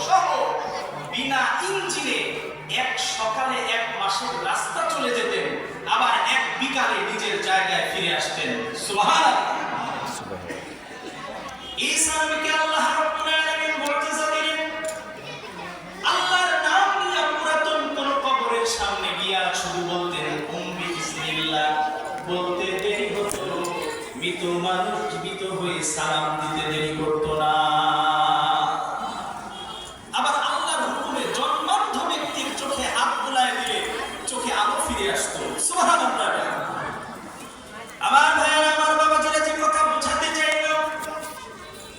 সহ বিনা ইঞ্জিনে এক সকালে 1 মাসের রাস্তা চলে যেতেন, আবার 1 বিকালে নিজের জায়গায় ফিরে আসতেন। সুবহানাল্লাহ। ঈসা নবীকে আল্লাহ রাব্বুল আলামিন মুজিজা দিলেন। আল্লাহর নাম নিয়ে পুরাতন কোন কবরের সামনে গিয়া শুধু বলতেন উম্মি বিসমিল্লাহ, বলতে দেরি হতো, মৃত মানুষ জীবিত হয়ে সালাম দিতে দেরি করতো না। আবার আল্লাহর হুকুমে জন্মান্ধ ব্যক্তির চোখে হাত বুলায় দিলে চোখে আলো ফিরে আসতো। সুবহানাল্লাহ। আমার ভাইয়েরা, আমার বাবাজিরা, যে কথা বোঝাতে চাইল,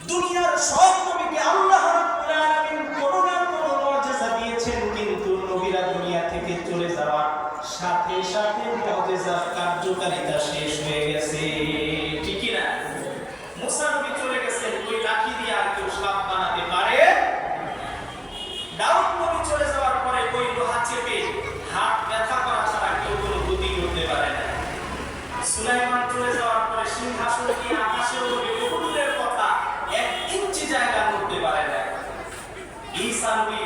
দুনিয়ার সব নবীকে আল্লাহ রাব্বুল আলামিন কোনো না কোনো মুজিজা দিয়েছেন, কিন্তু নবীরা দুনিয়া থেকে চলে যাওয়ার সাথে সাথে মুজিজার কার্যকারিতা শেষ হয়ে গেছে। ঠিক কি না? মুসা নবী চলে গেছেন, ওই লাঠি দিয়ে আর কেউ সাপ বানাতে পারে? দাউদ নবী চলে যাওয়ার পরে ওই লোহা চেপে হাত ব্যথা করা ছাড়া কেউ কোনো বুদ্ধি করতে পারে না। সুলাইমান চলে যাওয়ার পরে সিংহাসন দিয়ে আকাশে উঠে উহুদের কথা 1 ইঞ্চি জায়গা করতে পারে না। ঈসা নবী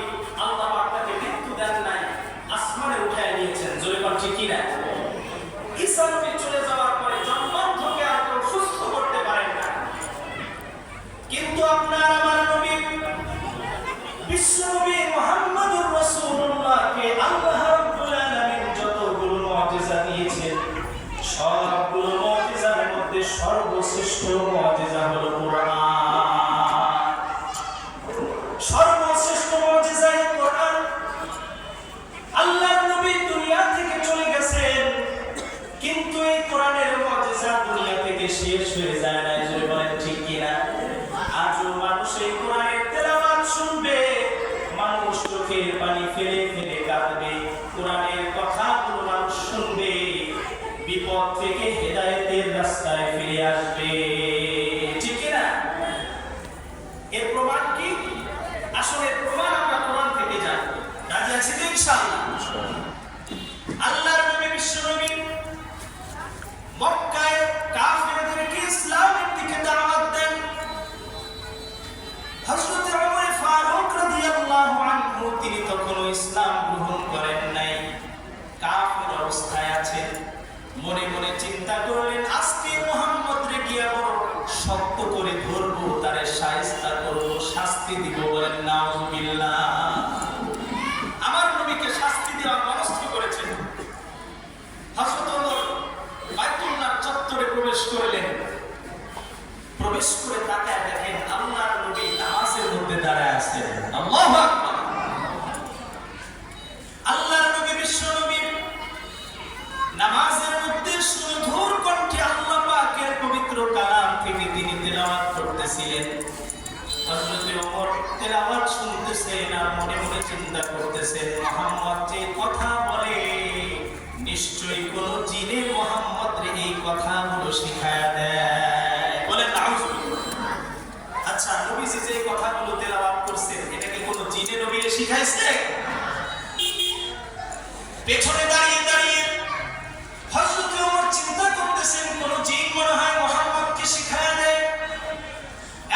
আল্লাহ পাক তাকে মৃত্যু দেন নাই, আসমানে উঠায় নিয়েছেন। জোরে বল ঠিক কি না? ঈসা নবী চলে যাওয়ার পরে জন্মান্ধকে আর কেউ সুস্থ করতে পারেন না, কিন্তু আপনার আমার নবী বিশ্ব নবী মুহাম্মদুর রাসূলুল্লাহকে আল্লাহ রাব্বুল আলামিন যতগুলো মুজিজা দিয়েছেন, সবগুলো মুজিজার মধ্যে সর্বশ্রেষ্ঠ মুজিজা হলো কোরআন। সর্বশ্রেষ্ঠ মুজিজা কোরআন। আল্লাহর নবী দুনিয়া থেকে চলে গেছেন, কিন্তু এই কোরআনের মুজিজা দুনিয়া থেকে শেষ হয়ে যায় না। জোরে বলেন ঠিক কি না? আজও মানুষ এই কোরআনের তেলাওয়াত শুনবে, মানুষ চোখের পানি ফেলে ফেলে কাঁদবে, কোরআনের কথাগুলো মানুষ শুনবে, বিপদ থেকে হেদায়েতের রাস্তায় ফিরে আসবে। ঠিক কি না? এর প্রমাণ কি? আসলে প্রমাণ আমরা কোরআন থেকে জানি। রাজি আছি তো ইনশাআল্লাহ? আল্লাহর নবী বিশ্ব নবী মক্কায় কাফেরদেরকে ইসলামের দিকে দাওয়াত দেন। হযরত ওমর ফারুক রাদিয়াল্লাহু আনহু তিনি তখনও ইসলাম গ্রহণ করেন নাই, কাফের অবস্থায় আছেন। মনে মনে চিন্তা করলেন, আজকে মুহাম্মদরে গিয়া বড় শক্ত করে ধরবো, তারে শায়েস্তা করব, শাস্তি দিব। বলেন নাউযুবিল্লাহ। আমার নবীকে শাস্তি দেওয়া মনস্থ করেছেন। হযরত ওমর বাইতুল্লাহ চত্বরে প্রবেশ করলেন। প্রবেশ করে তাকায় দেখেন আল্লাহর নবী নামাজের মধ্যে দাঁড়ায় আছেন। আল্লাহু আকবার। আল্লাহর নবী বিশ্ব নবী নামাজের মধ্যে সুমধুর কণ্ঠে আল্লাহ পাকের পবিত্র কালাম থেকে তিনি তেলাওয়াত করতেছিলেন। হযরত ওমর তেলাওয়াত শুনতেছেন আর মনে মনে চিন্তা করতেছেন, মুহাম্মদ যে কথা বলে নিশ্চয়ই কোন জিনে মুহাম্মদরে এই কথাগুলো শিখায়া দেয়। বলেন নাউযুবিল্লাহ। আচ্ছা, নবীজি যে কথাগুলো তেলাওয়াত করছেন, এটা কি কোন জিনে নবীরে শিখাইছে? পেছনে দাঁড়িয়ে দাঁড়িয়ে হযরত ওমর চিন্তা করতেছেন, কোন জিন মনে হয় মুহাম্মদকে শিখায়া দেয়।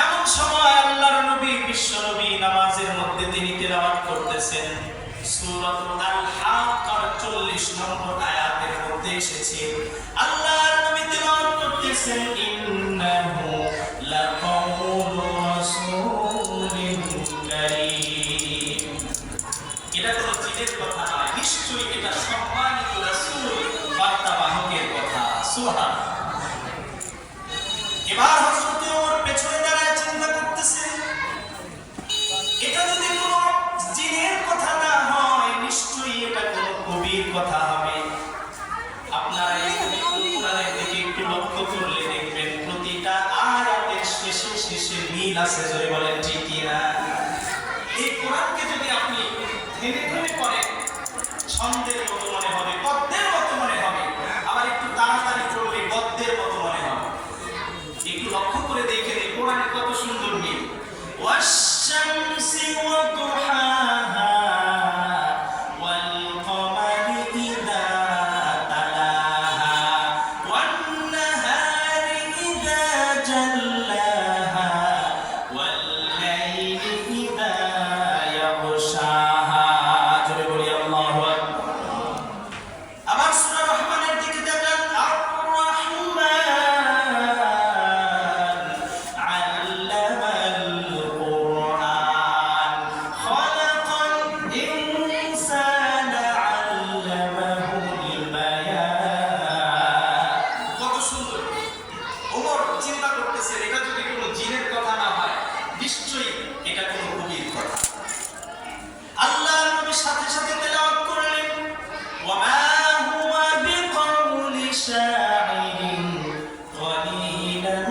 এমন সময় আল্লাহর নবী বিশ্ব নবী নামাজের মধ্যে তিনি তেলাওয়াত করতেছেন। সূরাতুল আল-হাক্কার 40 নম্বর আয়াতের মধ্যে এসেছে, আল্লাহর নবী তেলাওয়াত করতেছেন, ইন্নাহু লাকাউলু রাসূলিন কারীম। এটা কোনো জিনের কথা নয়, নিশ্চয়ই এটা সম্মানিত রাসূল বার্তাবাহকের কথা। সুবহানাল্লাহ। এবার হযরত ওমর পেছনে দাঁড়ায় চিন্তা করতেছেন, এটা যদি কোনো জিনের কথা না হয়, নিশ্চয়ই এটা কোনো কবির কথা হবে। আপনারা এই কোরআনের দিকে একটু লক্ষ্য করলে দেখবেন প্রতিটা আয়াতের শেষে শেষে মিল আছে। জোরে বলেন ঠিক কি না? এই কোরআনকে যদি আপনি থেমে থেমে পড়েন, ছন্দের মতো মনে হবে, পদ্মের মতো মনে হবে, আবার একটু তাড়াতাড়ি পড়লে গদ্যের মতো মনে হবে। একটু লক্ষ্য এটা কোনো কবির কথা। আল্লাহ নবী সাথে সাথে তেলাওয়াত করলেন, ওয়া মা হুয়া বিকাউলি শাইরিন ক্বালিলান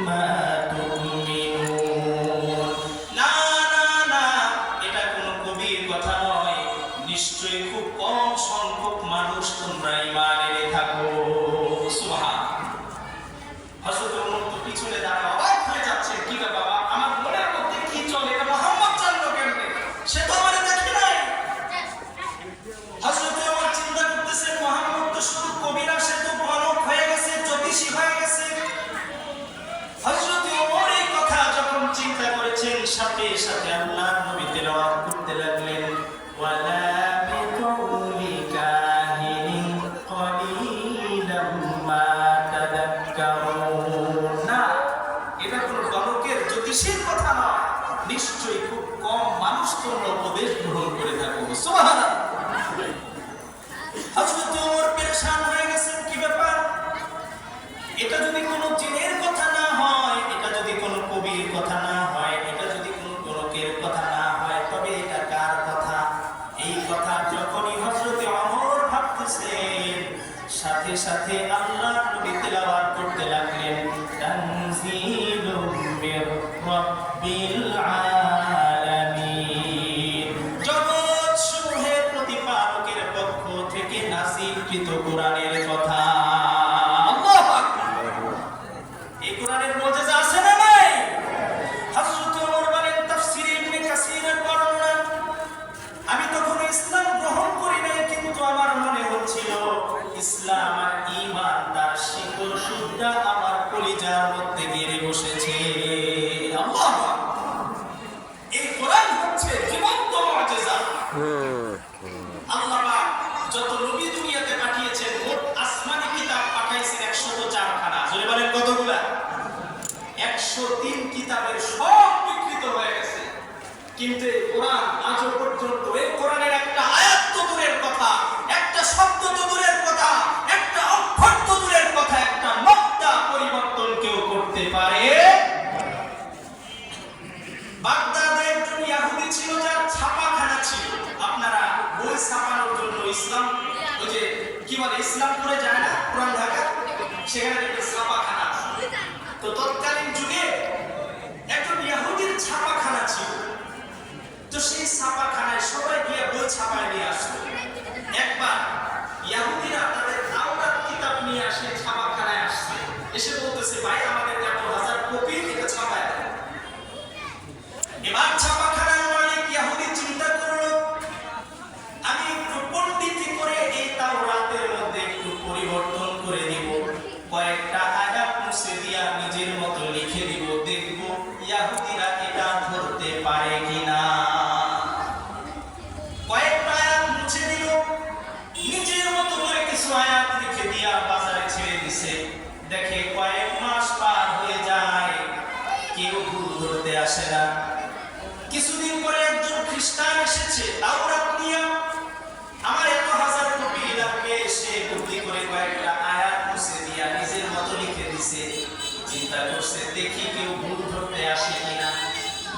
মা তুমিনুন। না না না, এটা কোনো কবির কথা নয়, নিশ্চয়ই খুব কম সংখ্যক মানুষ তোমরা ঈমান এনে থাকো। সুবহানাল্লাহ। হযরত ওমর তো পিছনে দাঁড়ায় অবাক হয়ে যাচ্ছে, কি রে বাবা, আমার মনের মধ্যে কি চলে, এটা মুহাম্মদ জানলো কেমনে? সে তো আমারে দেখে নাই। হযরত ওমর চিন্তা করতেছেন, মুহাম্মদ তো শুধু কবি না, সে তো গণক হয়ে গেছে, জ্যোতিষী হয়ে গেছে। হযরত ওমর এই কথা যখন চিন্তা করেছেন, সাথে সাথে আল্লাহর নবী তেলাওয়াত করতে লাগলেন, ওয়ালা বিকাউলি কাহিনিন ক্বালিলাম মা তাযাক্কারুন। না, এটা কোনো গণকের জ্যোতিষীর কথা নয়, নিশ্চয়ই খুব কম মানুষ তোমরা উপদেশ গ্রহণ করে থাকো। সুবহানাল্লাহ। হযরত ওমর পেরেশান হয়ে গেছেন, কি ব্যাপার? এটা যদি কোনো জিনের কথা না হয়, এটা যদি কোনো কবির কথা না হয়, এটা যদি কোনো গণকের কথা না হয়, তবে এটা কার কথা? এই কথা যখনই হযরত ওমর ভাবতেছেন, সাথে সাথে আল্লাহর নবী তেলাওয়াত করতে লাগলেন, তানজিলুম মির রাব্বিল আলামিন। জগৎ সমূহের প্রতিপালকের পক্ষ থেকে নাযিলকৃত কোরআনের কথা। আল্লাহু আকবার। এই কোরআনের মুজিজা আছে না নাই? হযরত ওমর বলেন, তাফসীরে ইবনে কাসীরের বর্ণনা, আমি তখন ইসলাম গ্রহণ করি নাই, কিন্তু আমার মনে হচ্ছিল ইসলাম আর ঈমান তার শিকড় সুদ্ধা আমার কলিজার মধ্যে গেড়ে বসেছে। আল্লাহু আকবার। এই কোরআন হচ্ছে জীবন্ত মুজিজা। আল্লাহ পাক যত নবী দুনিয়াতে পাঠিয়েছেন, মোট আসমানি কিতাব পাঠাইছেন 104 খানা। জোরে বলেন কতগুলা? 103 কিতাবের সব বিকৃত হয়ে গেছে, কিন্তু এই কোরআন আজও পর্যন্ত, এই কোরআনের একটা আয়াত তো দূরের কথা, একটা শব্দ তো দূরের কথা, একটা অক্ষর তো দূরের কথা, একটা নকতা পরিবর্তন কেউ করতে পারে? বাগদাদে একজন ইহুদি ছিল, যার ছাপাখানা ছিল। আপনারা বই ছাপানোর জন্য ইসলাম, ওই যে কি বলে, ইসলাম করে যায় না কোরআন ঢাকা, সেখানে একটা ছাপাখানা। তো তৎকালীন যুগে একজন ইহুদির ছাপাখানা ছিল। তো সেই ছাপাখানায় সবাই গিয়ে বই ছাপায় নিয়ে আসতো। একবার ইহুদিরা তাদের তাওরাত কিতাব নিয়ে আসে, ছাপাখানায় আসছে, এসে বলতেছে, ভাই আমাদের 1000 কপি এটা ছাপায় দেন। এবার ছাপাখানার মালিক ইহুদি চিন্তা করলো, আমি একটু পণ্ডিতি করে এই তাওরাতের মধ্যে একটু পরিবর্তন করে দিব, কয়েকটা আয়াত মুছে দিয়া নিজের মতো লিখে দিব, দেখব ইহুদিরা এটা ধরতে পারে কিনা। কয়েকটা আয়াত মুছে দিল, নিজের মতো করে কিছু আয়াত লিখে দিয়া বাজারে ছেড়ে দিছে। দেখে কয়েক মাস পার হয়ে যায়, কেউ ভুল ধরতে আসে না। কিছুদিন পরে একজন খ্রিস্টান এসেছে তাওরাত নিয়ে, আমার 1000 কপি লাগবে, সে বুদ্ধি করে কয়েকটা আয়াত মুছে দিয়া নিজের মতো লিখে দিছে। চিন্তা করছে, দেখি কেউ ভুল ধরতে আসে কিনা।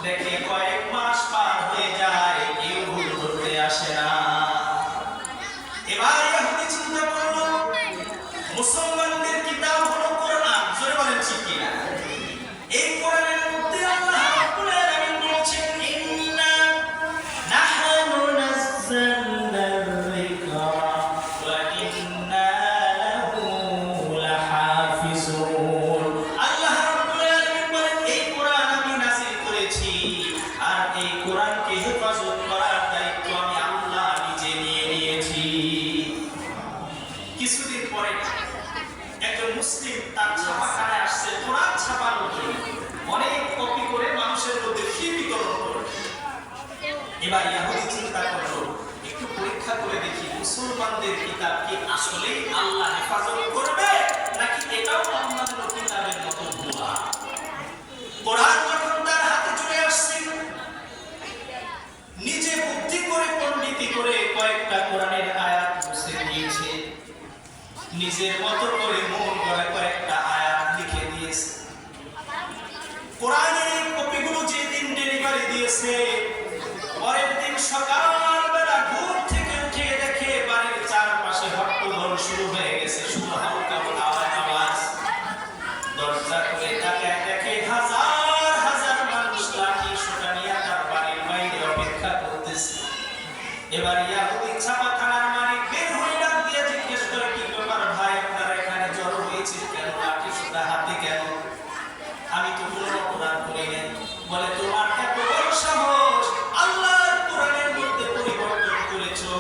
দেখে কয়েক মাস পার হয়ে যায়, কেউ ভুল ধরতে আসে না। এবার ইহুদি চিন্তা করলো, মুসলমানদের কিতাব হলো কোরআন। জোরে বলেন ঠিক কিনা? এই কোরআনের মধ্যে আল্লাহ রাব্বুল আলামিন বলেছেন, ইন্না নাহনু নাযালনা যিকরা ওয়া ইন্না লাহু লাহাফিজুন। আল্লাহ রাব্বুল আলামিন বলেন, এই কোরআন আমি নাযিল করেছি, আর এই কোরআনকে হেফাজত করার দায়িত্ব আমি আল্লাহ নিজে নিয়ে নিয়েছি। কিছুদিন পরে একজন মুসলিম তার ছাপাখানায় আসছে কোরআন ছাপানোর জন্য, অনেক কপি করে মানুষের মধ্যে ফ্রি বিতরণ করে। এবার ইহুদি চিন্তা করলো, একটু পরীক্ষা করে দেখি মুসলমানদের কিতাব কি আসলেই আল্লাহ হেফাজত করবে, নাকি এটাও অন্যান্য কিতাবের মতো ভুয়া। কোরআন যখন তার হাতে চলে আসছে, নিজে বুদ্ধি করে পণ্ডিতি করে কয়েকটা কোরআনের আয়াত মুছে দিয়েছে, নিজের মতো করে মন গড়া কয়েকটা আয়াত লিখে দিয়েছে। কোরআনের কপিগুলো যেদিন ডেলিভারি দিয়েছে। পরের দিন সকালবেলা ঘুম থেকে উঠে দেখে বাড়ির চারপাশে হট্টগোল শুরু হয়ে গেছে, শুধু হালকা আওয়াজ। দরজা খুলে তাকায় দেখে হাজার হাজার মানুষ লাঠি সোটা নিয়ে তার বাড়ির বাইরে অপেক্ষা করতেছে। এবার ইয়াহুদি ছাপাখানার মালিক বের হয়ে ডাক দিয়ে জিজ্ঞেস করে, কি ব্যাপার ভাই, আপনারা এখানে জড়ো হয়েছে কেন, লাঠি সোটা হাতে কেন? আমি তো কোনো অপরাধ করি নাই। বলে, তোমার এত বড় সাহস, আল্লাহর কোরআনের মধ্যে পরিবর্তন করেছো,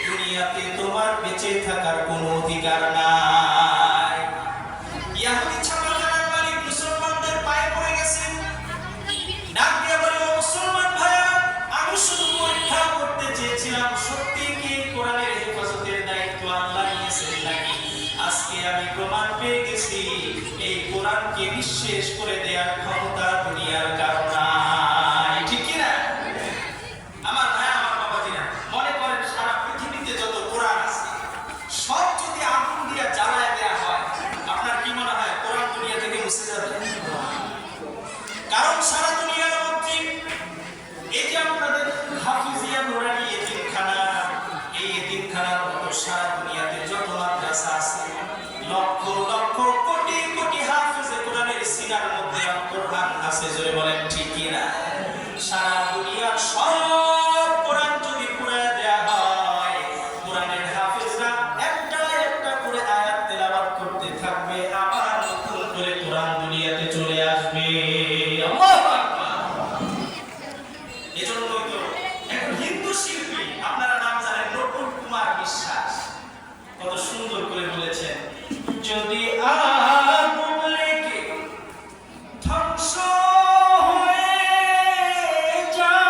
দুনিয়াতে তোমার বেঁচে থাকার কোনো অধিকার নাই। ইয়াহুদি ছাপাখানার মালিক মুসলমানদের পায়ে পড়ে গেছেন, ডাক দিয়ে বলে, ও মুসলমান ভাইয়া, আমি শুধু পরীক্ষা করতে চেয়েছিলাম সত্যি কি কোরআনের হেফাজতের দায়িত্ব আল্লাহ নিয়েছেন নাকি। আজকে আমি প্রমাণ পেয়ে গেছি, এই কোরআনকে নিঃশেষ করে দেওয়ার ক্ষমতা দুনিয়ার কারণ নাই। ঠিক কি না? আমার ভাই, আমার বাবাজিরা, মনে করেন সারা পৃথিবীতে যত কোরআন আছে সব যদি আগুন দিয়ে জ্বালায় দেওয়া হয়, আপনার কি মনে হয় কোরআন দুনিয়া থেকে মুছে যাবে? কারণ সারা দুনিয়ার মধ্যে এই যে আপনাদের হাফিজিয়া নুরানি এতিমখানা, এই এতিমখানার মতো সারা দুনিয়াতে যত মাদ্রাসা আছে, লক্ষ লক্ষ কোটি কোটি হাফিজে কোরআনের সিনার মধ্যে কোরআন আছে। জোরে বলেন ঠিক কি না? সারা দুনিয়ার সব কোরআন যদি পুরায় দেয়া হয়, কোরআনের হাফিজরা একটা একটা করে আয়াত তেলাওয়াত করতে থাকবে, আবার নতুন করে কোরআন দুনিয়াতে চলে আসবে। আল্লাহু আকবার। এজন্যই তো একজন হিন্দু শিল্পী, আপনারা নাম জানেন, নকুল কুমার বিশ্বাস, কত সুন্দর করে বলেছেন, যদি আগুন লেগে ধ্বংস হয়ে যায়,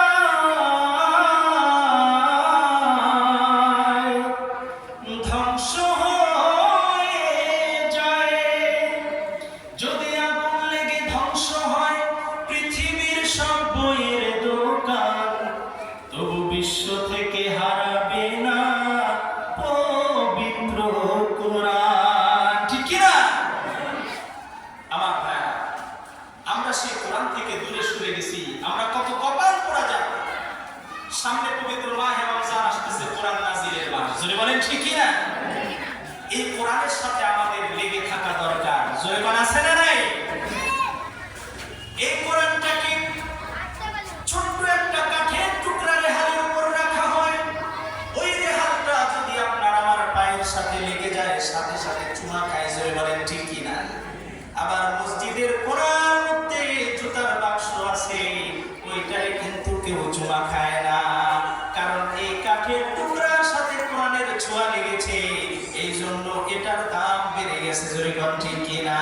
ধ্বংস হয়ে যায়, যদি আগুন লেগে ধ্বংস হয় পৃথিবীর সব বইয়ের দোকান, তবু বিশ্ব থেকে হারাবে না পবিত্র কোরআন। ঠিক কি না? আমার ভাই, আমরা সেই কোরআন থেকে দূরে সরে গেছি। আমরা কত কপাল পোড়া যাব, সামনে পবিত্র মাহে রমজান আসতেছে, কোরআন নাজিলের মাস। জোরে বলেন ঠিক কি না? এই কোরআনের সাথে আমাদের লেগে থাকা দরকার। জোরে বলেন আছে না নাই? এই কোরআনটাকে ছোট্ট একটা কাঠের টুকরা রেহালের উপর রাখা হয়, ওই রেহালটা যদি আপনার আমার পায়ের সাথে লেগে যায়, সাথে সাথে চুমা খায়। জোরে বলেন ঠিক কি না? আবার মসজিদের কোণার মধ্যে জুতার বাক্স আছে, ওইটারে কিন্তু কেউ চুমা খায় না, কারণ এই কাঠের টুকরার সাথে কোরআনের ছোঁয়া লেগেছে, এই জন্য এটার দাম বেড়ে গেছে। জোরে বলেন ঠিক কি না?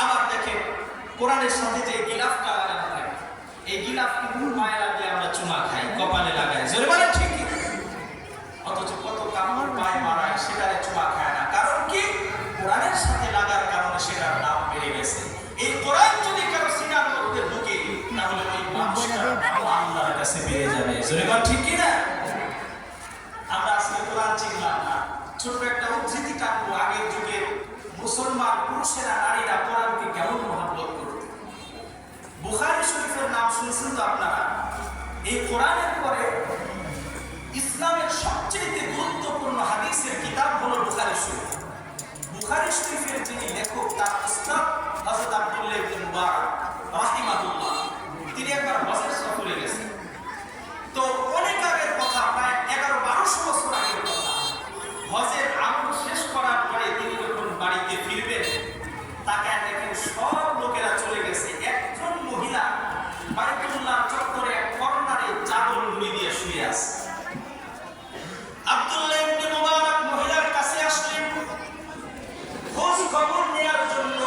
আবার দেখেন, কোরআনের সাথে যে গিলাফটা লাগানো থাকে, এই গিলাফ কিন্তু পায়ে লাগলে আমরা চুমা খাই, কপালে লাগাই। জোরে বলেন ঠিক কি? অথচ কত কাপড় পায়ে মারায়, সেটারে চুমা খায় না। কারণ কি? কোরআনের সাথে লাগার কারণে সেটার দাম বেড়ে গেছে। এই কোরআন যদি কারো সিনার মধ্যে ঢুকে, তাহলে ওই মানুষটা আল্লাহর কাছে পেয়ে যাবে। জোরে বলেন ঠিক কি না? আমরা আজকে কোরআন চিনলাম না, ছোট্ট একটা উদ্ধৃতি টানবো। আগের যুগের মুসলমান পুরুষেরা নারীরা কোরআনকে কেমন মহব্বত করত। বুখারী শরীফের নাম শুনছেন তো আপনারা? এই কোরআনের পরে ইসলামের সবচেয়ে গুরুত্বপূর্ণ হাদিসের কিতাব হলো বুখারী শরীফ। বুখারী শরীফের যিনি লেখক, তার উস্তাদ হযরত আব্দুল্লাহ ইবনে মুবারক রাহিমাহুল্লাহ, তিনি একবার হজের সফরে গেছেন। তো অনেক আগের কথা, প্রায় 1100-1200 বছর আগের কথা। হজের আমল শেষ করার পরে তিনি যখন বাড়িতে ফিরবেন, তাকে দেখেন সব লোকেরা চলে গেছে, একজন মহিলা বাইতুল্লাহ চত্বরে এক কর্নারে চাদর মুড়ি দিয়ে শুয়ে আছে। আব্দুল্লাহ ইবনে মুবারক মহিলার কাছে আসলেন খোঁজ খবর নেওয়ার জন্য।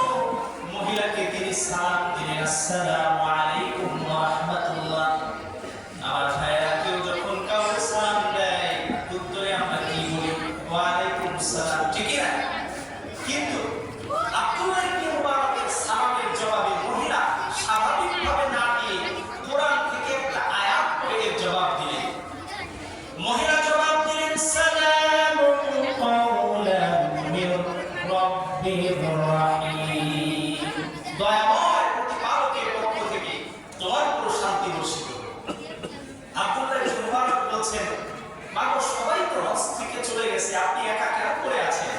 মহিলাকে তিনি সালাম দিলেন, আসসালামু আলাইকুম ওয়া রাহমাতুল্লাহ। উদ্দীবসিত। আব্দুল্লাহ ইবনে মুবারক বলছেন, মাগো সবাই তো হজ থেকে চলে গেছে, আপনি একা কেন করে আছেন?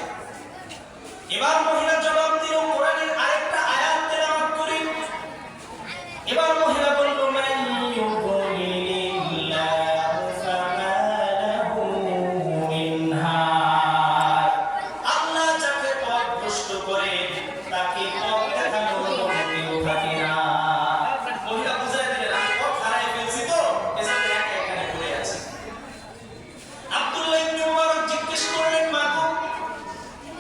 এবার মহিলা জবাব দিল, কোরআনের আরেকটা আয়াত তেলাওয়াত করি। এবার মহিলা বলল, মান ইউদ্লিলিল্লাহু ফামা লাহু মিন হাদ। আল্লাহ যাকে পথভ্রষ্ট করেন তাকে পথ দেখানোর কোনো কেউ থাকে না। মহিলা বুঝাই দিলেন, আমি পথ হারাই ফেলছি তো এজন্য একা এখানে পড়ে আছি। আব্দুল্লাহ ইবনে মুবারক জিজ্ঞেস করলেন, মাগো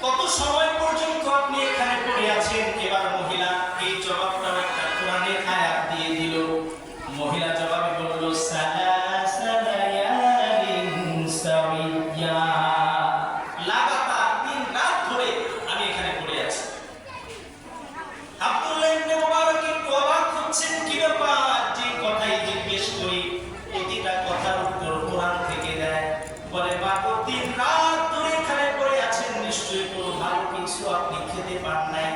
কত সময় পর্যন্ত আপনি এখানে পড়ে আছেন? এবার মহিলা এই জবাবটা একটা কোরআনের আয়াত দিয়ে দিল। মহিলা জবাবে বলল, সালাসা লায়ালিন সাওয়িয়া, লাগাতার 3 রাত ধরে আমি এখানে পড়ে আছি। আব্দুল্লাহ ইবনে মুবারক একটু অবাক হচ্ছেন, কি ব্যাপার? যে কথাই জিজ্ঞেস করি প্রতিটা কথার উত্তর কোরআন থেকে দেয়। বলে, বাবা 3 রাত ধরে এখানে পড়ে আছেন, নিশ্চয়ই কোনো ভালো কিছু আপনি খেতে পান নাই।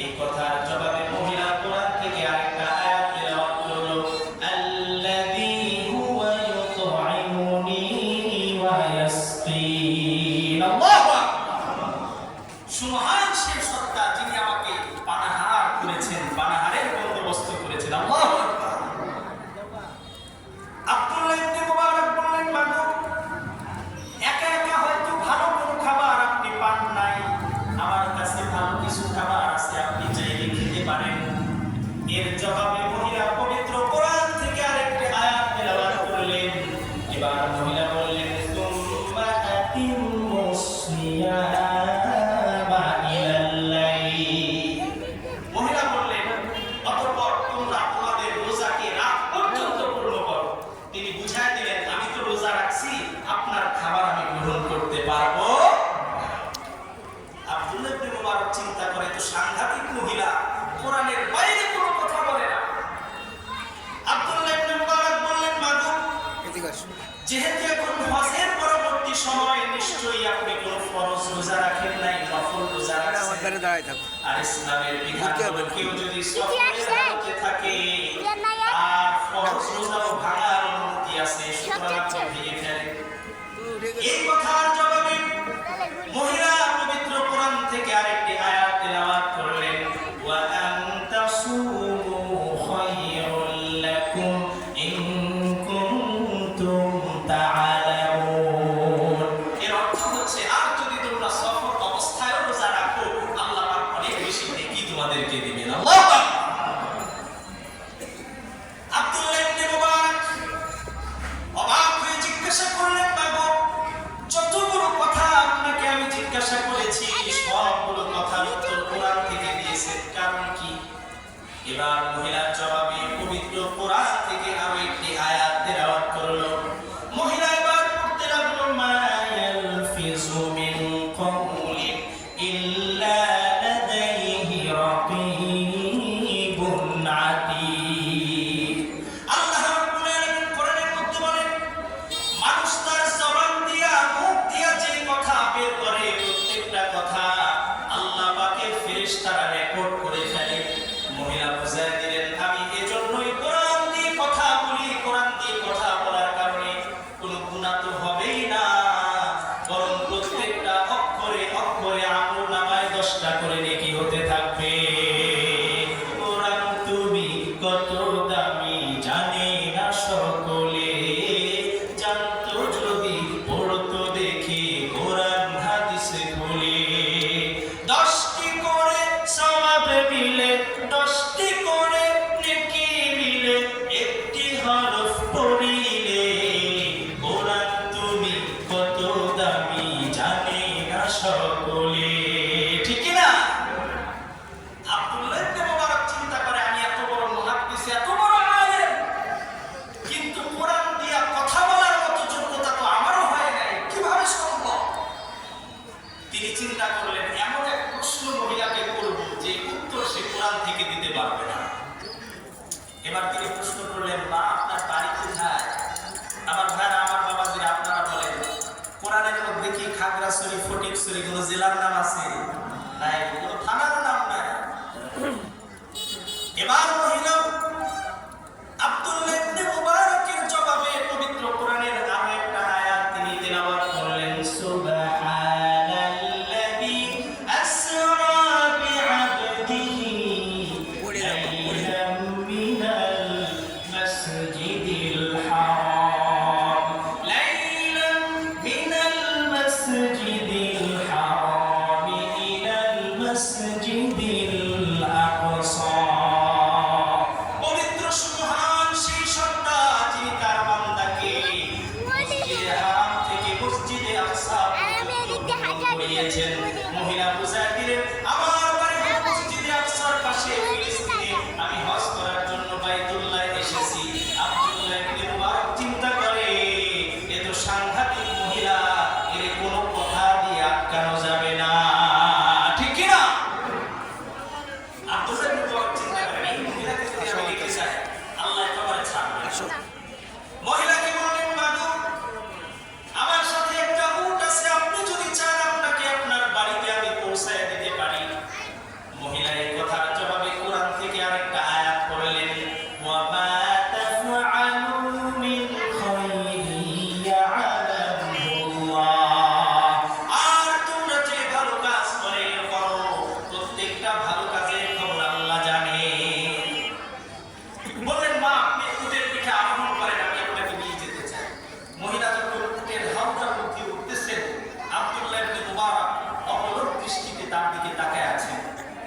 এই কথার জবাবে মহিলা কোরআন থেকে আরেকটা আয়াত তেলাওয়াত করলো, আল্লাযী হুয়া ইউতঈমুনি ওয়া ইয়াসকিন। আল্লাহু আকবার। সুবহান সেই সত্তা যিনি আমাকে পানাহার করেছেন, পানাহারের বন্দোবস্ত করেছেন। আল্লাহু আকবার। আব্দুল্লাহ ইবনে মুবারক বললেন, মাগো একা একা হয়তো ভালো কোনো খাবার আপনি পান নাই, আমার কাছে ভালো কিছু খাবার আছে, আপনি চাইলে খেতে পারেন। এর জবাবে মহিলা পবিত্র কোরআন থেকে আরেকটি আয়াত তেলাওয়াত করলেন। এবার মহিলা বললেন, সুম্মা আতিম্মুস সিয়ামা ইলাল লাইল। মহিলা বললেন, অতঃপর তোমরা তোমাদের রোজাকে রাত পর্যন্ত পূর্ণ করো। তিনি বুঝায় দিলেন, আমি তো রোজা রাখছি, আপনার খাবার আমি গ্রহণ করতে পারবো। আব্দুল্লাহ ইবনে মুবারক চিন্তা করে, তো সাংঘাতিক মহিলা, কোরআনের বাইরে কোনো কথা বলে না। আব্দুল্লাহ ইবনে মুবারক বললেন, মাগো যেহেতু এখন হজের পরবর্তী সময়, নিশ্চয়ই আপনি কোনো ফরজ রোজা রাখেন নাই, নফল রোজা রাখছেন। আর ইসলামের বিধান হলো কেউ যদি সফরে হালতে থাকে আর ফরজ রোজাও ভাঙার অনুমতি আছে, সুতরাং আপনি ভেঙে ফেলেন। এই কথার জবাবে মহিলা পবিত্র কোরআন থেকে আরেকটি আয়াত তেলাওয়াত করলেন, ওয়া আনতাসুমু খায়রুল লাকুম ইন কুনতুম তা'লামুন। এর অর্থ হচ্ছে, আর যদি তোমরা সফর অবস্থায় রোজা রাখো, আল্লাহ পাক অনেক বেশি নেকি তোমাদেরকে দিবেন। আল্লাহু আকবার। আব্দুল্লাহ ইবনে মুবারক অবাক হয়ে জিজ্ঞাসা করলেন, মাগো যতগুলো কথা আপনাকে আমি জিজ্ঞাসা করেছি সবগুলো কথার উত্তর কোরআন থেকে দিয়েছেন, কারণ কি? এবার মহিলার জবাবে পবিত্র কোরআন থেকে আরো একটি আয়াত তেলাওয়াত করলো। মহিলা এবার পড়তে লাগলো, মা ইয়ালফিযু মিন কওলিন ইল্লা লাদাইহি রাকীবুন আতীদ। আল্লাহ রাব্বুল আলামিন কোরআনের মধ্যে বলেন, মানুষ তার জবান দিয়া, মুখ দিয়া যে কথা বের করে, প্রত্যেকটা কথা আল্লাহ পাকের ফেরেশতারা রেকর্ড করে ফেলে। মহিলা বুঝায় দিলেন, আমি এজন্যই কোরআন দিয়ে কথা বলি, কোরআন দিয়ে কথা বলার কারণে কোনো গুনাহ তো হবেই না, বরং প্রত্যেকটা অক্ষরে অক্ষরে আমলনামায় 10টা করে নেকি হতে থাকবে। কোরআন তুমি কত দামি জানে না সকলে, জানতো যদি পড়তো দেখে কোরআন হাদিসে খুলে। 10টি করে সওয়াব মিলে, 10টি করে নেকি মিলে, একটি হরফ পড়িলে কোরআন তুমি কত দামি জানে না সকলে। ঠিক না? আব্দুল্লাহ ইবনে মুবারক চিন্তা করে, আমি এত বড় মুহাদ্দিস, এত বড় আলেম, কিন্তু কোরআন দিয়া কথা বলার মতো যোগ্যতা তো আমারও হয় নাই, কিভাবে সম্ভব? তিনি চিন্তা করলেন, এমন এক প্রশ্ন মহিলাকে করব যে উত্তর সে কোরআন থেকে দিতে পারবে না। এবার তিনি প্রশ্ন করলেন, মা আপনার বাড়ি কোথায়? আমার ভাইরা, আমার বাবাজিরা, আপনারা বলেন, কোরআনের মধ্যে কি খাগড়াছড়ি, ফটিকছড়ি কোনো জেলার নাম আছে? নাই, কোনো থানার নাম নাই। এবার মহিলা আব্দুল্লাহ মাসজিদিল হারাম লাইলান মিনাল মাসজিদিল হারাম ইলাল মাসজিদিল আকসা। পবিত্র সুবহান সেই সত্তা যিনি তার বান্দাকে মসজিদে হারাম থেকে মসজিদে আকসা নিয়েছেন। মহিলা বুঝায় দিলেন, আমার বাড়ি মসজিদে আকসার পাশে ফিলিস্তিনে, আমি হজ করার জন্য বাইতুল্লাহ এসেছি। আব্দুল্লাহ ইবনে মুবারক চিন্তা করে, এ তো সাংঘাতিক মহিলা, এর কোনো কথা দিয়ে আটকানো যাবে না, ঠিক কি না? আব্দুল্লাহ ইবনে মুবারক চিন্তা করে, এই মহিলাকে যদি আমি রেখে যাই, আল্লাহ একেবারে ছাড়বে না। মহিলাকে বললেন, বাবু আমার সাথে একটা উট আছে, আপনি যদি চান আপনাকে আপনার বাড়িতে আমি পৌঁছায় দিতে পারি। মহিলা এই কথার জবাবে কোরআন থেকে আরেকটা আয়াত পড়লেন, ওয়া মা তাফআলু মিন খাইরি ইয়ালামুল্লাহ। আর তোমরা যে ভালো কাজ করো, প্রত্যেকটা ভালো কাজের খবর আল্লাহ জানে। বললেন, মা আপনি উটের পিঠে আরোহণ করেন, আমি আপনাকে নিয়ে যেতে চাই। মহিলা যখন উটের হালকার মধ্যে উঠতেছেন, আব্দুল্লাহ ইবনে মুবারক অপলক দৃষ্টিতে তার দিকে তাকায় আছেন।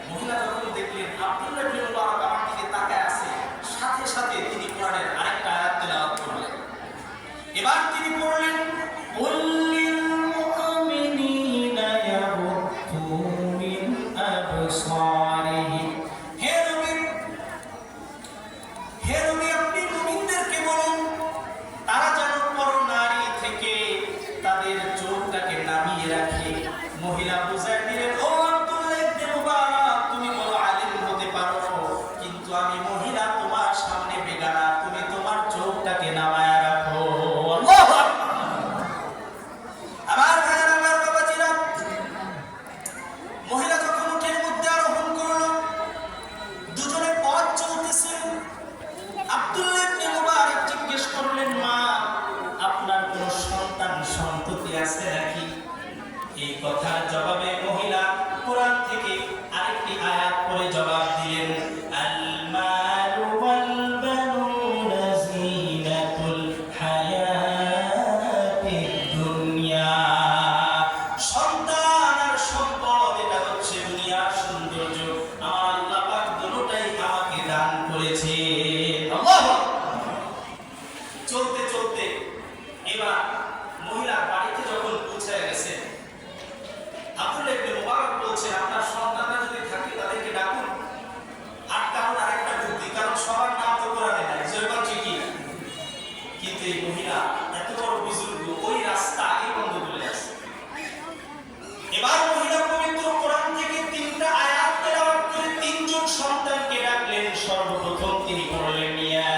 মহিলা যখন দেখলেন আব্দুল্লাহ ইবনে মুবারক আমার দিকে তাকায় আছে, সাথে সাথে তিনি কোরআনের আরেকটা আয়াত তেলাওয়াত করলেন। এবার তিনি পড়লেন, কুল লিল মুমিনিনা ইয়াগুদ্দু মিন আবসারিহিম। হে নবী আপনি মুমিনদেরকে বলুন তারা যেন পরনারী থেকে তাদের চোখটাকে নামিয়ে রাখে। মহিলা বুঝায় দিলেন, ও আব্দুল্লাহ ইবনে মুবারক তুমি বড় আলিম হতে পারো, কিন্তু আমি মহিলা, তোমার সামনে বেগানা, তুমি তোমার চোখটাকে নামায়া রাখো। আল্লাহু আকবার। আমার ভাইয়েরা, আমার বাবাজিরা, মহিলা যখন উটের মধ্যে আরোহণ করলো, দুজনে পথ চলতেছে। আব্দুল্লাহ ইবনে মুবারক জিজ্ঞেস করলেন, মা আপনার কোনো সন্তান সন্ততি আছে নাকি? এই কথার জবাবে মহিলা কোরআন থেকে আরেকটি আয়াত পড়ে জবাব দিলেন, আল মালু ওয়াল বানুনা যিনাতুল হায়াতিদ দুনিয়া। সন্তান আর সম্পদ এটা হচ্ছে দুনিয়ার সৌন্দর্য, আমার আল্লাহ পাক দুটোটাই আমাকে দান করেছে। আল্লাহু আকবার। চলতে চলতে এবার মহিলার বাড়িতে যখন পৌঁছে গেছে, আব্দুল্লাহ ইবনে মুবারক বলছেন, আপনার সন্তানরা যদি থাকে তাদেরকে ডাকুন। আটকানোর আরেকটা বুদ্ধি, কারণ সবার নাম তো কোরআনে নাই, জয়বান ঠিকই। কিন্তু এই মহিলা এত বড় বুজুর্গ, ওই রাস্তা আগে বন্ধ করে আছে। এবার মহিলা পবিত্র কোরআন থেকে তিনটা আয়াত তেলাওয়াত করে তিনজন সন্তানকে ডাকলেন। সর্বপ্রথম তিনি পড়লেন, ইয়া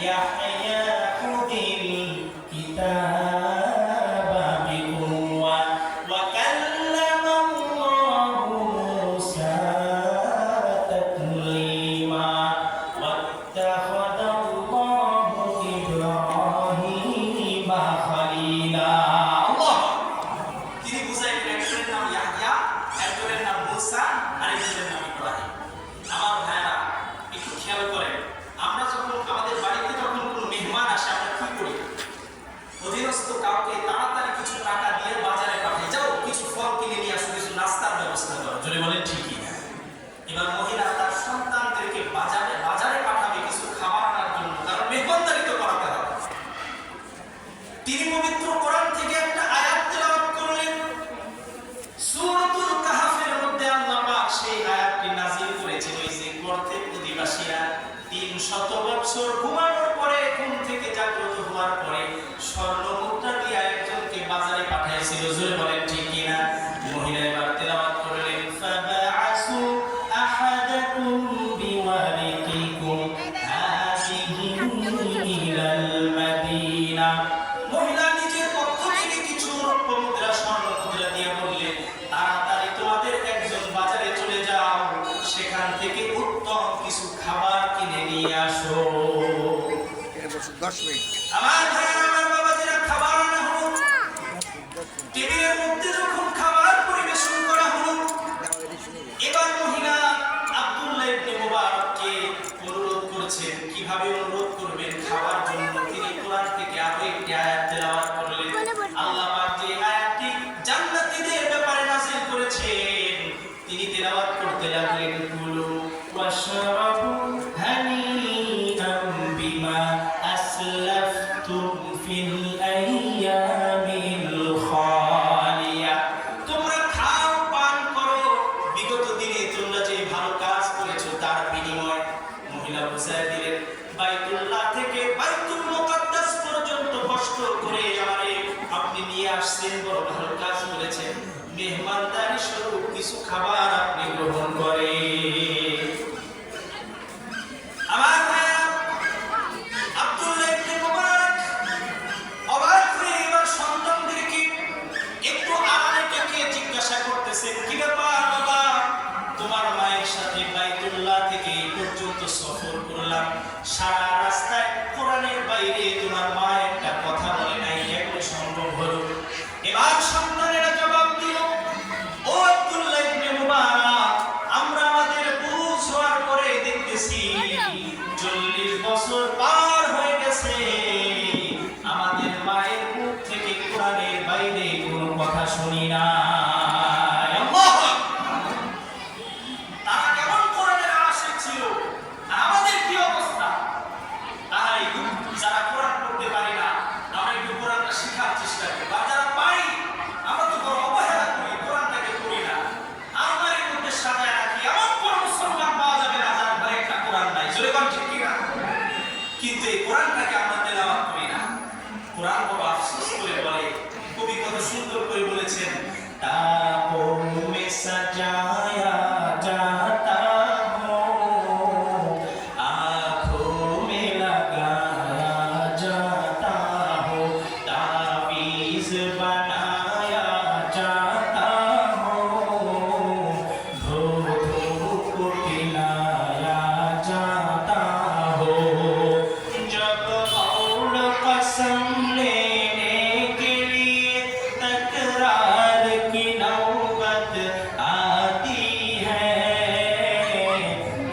ইয়াহইয়া খুদিল কিতাবা বিকুওয়া ওয়া কাল্লামাল্লাহু মূসা তাকলিমা ওয়াত্তাখাযাল্লাহু ইব্রাহিমা খলিলা। আল্লাহ। তিনি বুঝাইলেন, একজনের নাম ইয়াহইয়া, একজনের নাম মূসা, আর একজনের নাম ইব্রাহিম। আমার ভাইরা একটু খেয়াল করেন, আমরা যখন আমাদের বাড়িতে যখন কোনো মেহমান আসে, আমরা কি করি? অধীনস্থ কাউকে তাড়াতাড়ি কিছু টাকা দিয়ে বাজারে পাঠাই, যাও কিছু ফল কিনে নিয়ে আসো, কিছু নাস্তার ব্যবস্থা করো। যদি বলেন ঠিকই না? এবার মহিলা তার সন্তানদেরকে বাজারে পাঠাবে কিছু খাবার আনার জন্য, কারণ মেহমানদারি তো করাতে হবে। তিনি পবিত্র কোরআন থেকে একটা আয়াত তেলাওয়াত করলেন। সূরাতুল কাহফের মধ্যে আল্লাহ পাক সেই আয়াতটি নাযিল করেছেন। ওই যে গর্তে অধিবাসীরা 300 বছর ঘুমানোর পরে, ঘুম থেকে জাগ্রত হওয়ার পরে স্বর্ণ মুদ্রা দিয়ে একজনকে বাজারে পাঠাইছিল। জোরে বলেন ঠিক কিনা? মহিলা এবার তেলাওয়াত করলেন, ফাবাআসু আহাদাকুম বিওয়ারিকিকুম হাযিহি ইলাল মাদিনা। মহিলা নিজের পক্ষ থেকে কিছু রৌপ্য মুদ্রা, স্বর্ণ মুদ্রা দিয়ে বললেন, তাড়াতাড়ি তোমাদের একজন বাজারে চলে যাও, সেখান থেকে উত্তম কিছু খাবার কিনে নিয়ে আসো। 10 মিনিট। আমার ভাইয়েরা, আমার বাবাজিরা, খাবার আনা হলো। টেবিলের মধ্যে যখন খাবার পরিবেশন করা হলো, এবার মহিলা আব্দুল্লাহ ইবনে মুবারককে অনুরোধ করছেন। কিভাবে অনুরোধ করবেন? খাবার ফিল আইয়ামিল খালিয়া। তোমরা খাও পান করো বিগত দিনে তোমরা যে ভালো কাজ করেছো তার বিনিময়ে। মহিলা বুঝায় দিলেন, বাইতুল্লাহ থেকে বাইতুল মুকাদ্দাস পর্যন্ত কষ্ট করে আমারে আপনি নিয়ে আসছেন, বড় ভালো কাজ করেছেন, মেহমানদারি স্বরূপ কিছু খাবার আপনি গ্রহণ করেন। আমার ভাইয়া আব্দুল্লাহ ইবনে মুবারক অবাক হয়ে এবার সন্তানদেরকে একটু আড়ালে ডেকে জিজ্ঞাসা করতেছেন, কি ব্যাপার বাবা, তোমার মায়ের সাথে বাইতুল্লাহ থেকে এই পর্যন্ত সফর করলাম, সারা রাস্তায় কোরআনের বাইরে তোমার মা একটা কথা বলে নাই, কেমন সম্ভব হলো? এবার সন্তানেরা জবাব দিল, ও আব্দুল্লাহ ইবনে মুবারক, আমরা আমাদের বুঝ হওয়ার পরে দেখতেছি 40 বছর পার হয়ে গেছে, আমাদের মায়ের মুখ থেকে কোরআনের বাইরে কোনো কথা শুনি না। তারা কেমন কোরআনের আশিক ছিল, আর আমাদের কি অবস্থা? তাই যারা কোরআন পড়তে পারি না, আমরা একটু কোরআনটা শেখার চেষ্টা করি, বা যারা পারি আমরা তো বড় অবহেলা করি, কোরআনটাকে পড়ি না, আলমারির মধ্যে সাজায় রাখি। এমন কোন মুসলমান পাওয়া যাবে না যার ঘরে একটা কোরআন নাই, জোরে কোন ঠিক কিনা? কিন্তু এই কোরআনটাকে আমরা তেলাওয়াত করি না। কোরআন বড় আফসোস করে বলে, কবি কত সুন্দর করে বলেছেন, তাপো মে সাজায়া जाता हो, आँखों में लगाया जाता हो, तावीज़ बनाया जाता हो, धो धो को पिलाया जाता हो, जब और कसम लेने के लिए तकरार की नौबत आती है,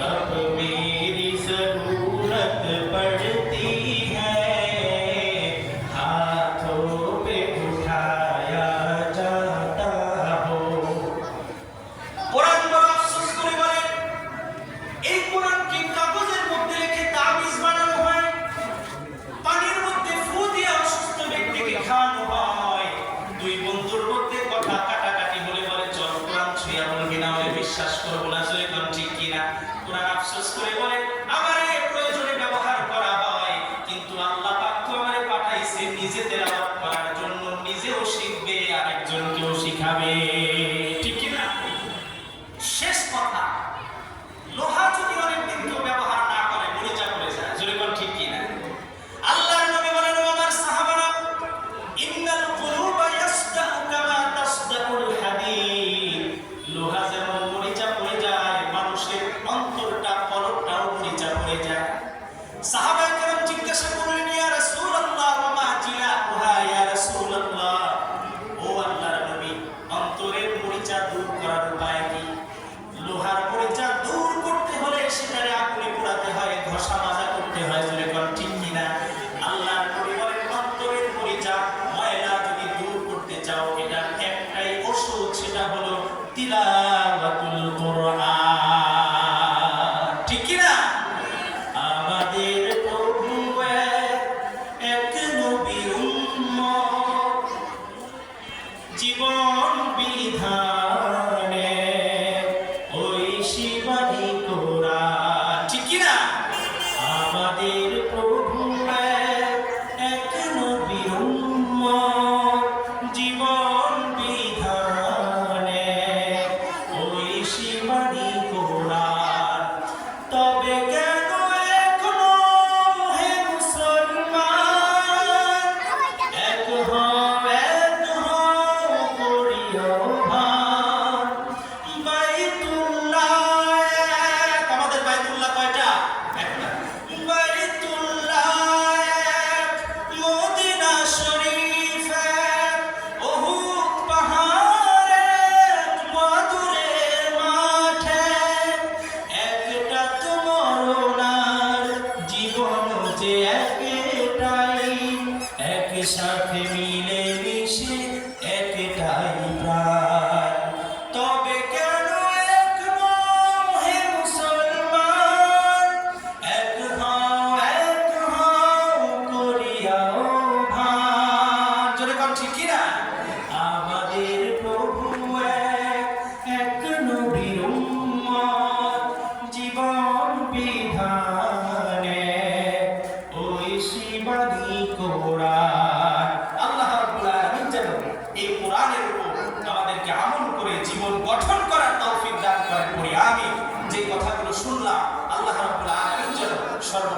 तब मेरी जरूरत पड़ती है, हाथों पे उठाया जाता हो। কোরআন বড় আফসোস করে বলে, এই কোরআনকে কাগজের মধ্যে লিখে তাবিজ বানানো হয়, পানির মধ্যে ফু দিয়ে অসুস্থ ব্যক্তিকে খাওয়ানো হয়, দুই বন্ধুর মধ্যে কথা কাটাকাটি হলে বলে, চল কোরআন ছুঁয়া বলবি না হলে বিশ্বাস করবো না, জোরে কোন ঠিক কিনা? কোরআন আফসোস করে বলে, আমারে প্রয়োজনে ব্যবহার করা হয়, কিন্তু আল্লাহ পাক তো আমারে পাঠাইছে নিজে তেলাওয়াত করার জন্য, নিজেও শিখবে আর একজনকেও শিখাবে, ঠিক কিনা? শেষ কথা, লোহা যদি অনেকদিন কেউ ব্যবহার না করে মরিচা পড়ে যায়, জোরে কোন ঠিক কিনা? আল্লাহর নবী বলেন, ও আমার সাহাবারা, ইন্নাল কুলুবা ইয়াসদাউ কামা তাসদাউল হাদীদ, লোহা যেমন মরিচা পড়ে যায়, মানুষের অন্তরটা কলবটাও মরিচা পড়ে যায়। সাহাবায়ে কেরাম জিজ্ঞাসা করলেন, ইয়া রাসূলুল্লাহ ওয়া মা জিলাউহা ইয়া রাসূলুল্লাহ, ও আল্লাহর নবী, অন্তরের মরিচা দূর করার উপায় কি? লোহার মরিচা দূর করতে হলে সেটারে আগুনে পোড়াতে হয়, ঘষা মাজা করতে হয়, জোরে কোন ঠিক কিনা? আল্লাহর নবী বলেন, অন্তরের মরিচা ময়লা যদি দূর করতে চাও, এটার একটাই ওষুধ, সেটা হলো তিলাওয়াতুল কোরআন, ঠিক কিনা? আমাদের প্রভু এক নবীর উম্মত, জীবন বিধানে ওই শিবানী কোরআন, ঠিক কিনা? আমাদের প্রভু এক নবীর উম্মত, জীবন বিধানে ওই শিবানী কোরআন, তবে কেন এখনো হে মুসলমান, এক হও করিও ভান, বাইতুল্লাহ এক, আমাদের বাইতুল্লাহ কয়টা? একটা। বাইতুল্লাহ এক, মদিনা শরীফ এক, উহুদ পাহাড় এক, বদরের মাঠ এক, একটা তো মরণার জীবন যে একটাই, একসাথে মিলে মিশে একটাই প্রাণ, তবে কেন এক নও হে মুসলমান, এক হও করিয়াও ভান, ঠিক কিনা? আমাদের প্রভু এক নবীর উম্মত, জীবন বিধানে ওই শিবানী কোরআন। আল্লাহ রাব্বুল আলামিন যেন এই কোরআনের উপর আমাদেরকে আমল করে জীবন গঠন করার তৌফিক দান করেন। পড়ি আমিন। যে কথাগুলো শুনলাম আল্লাহ রাব্বুল আলামিন যেন সর্ব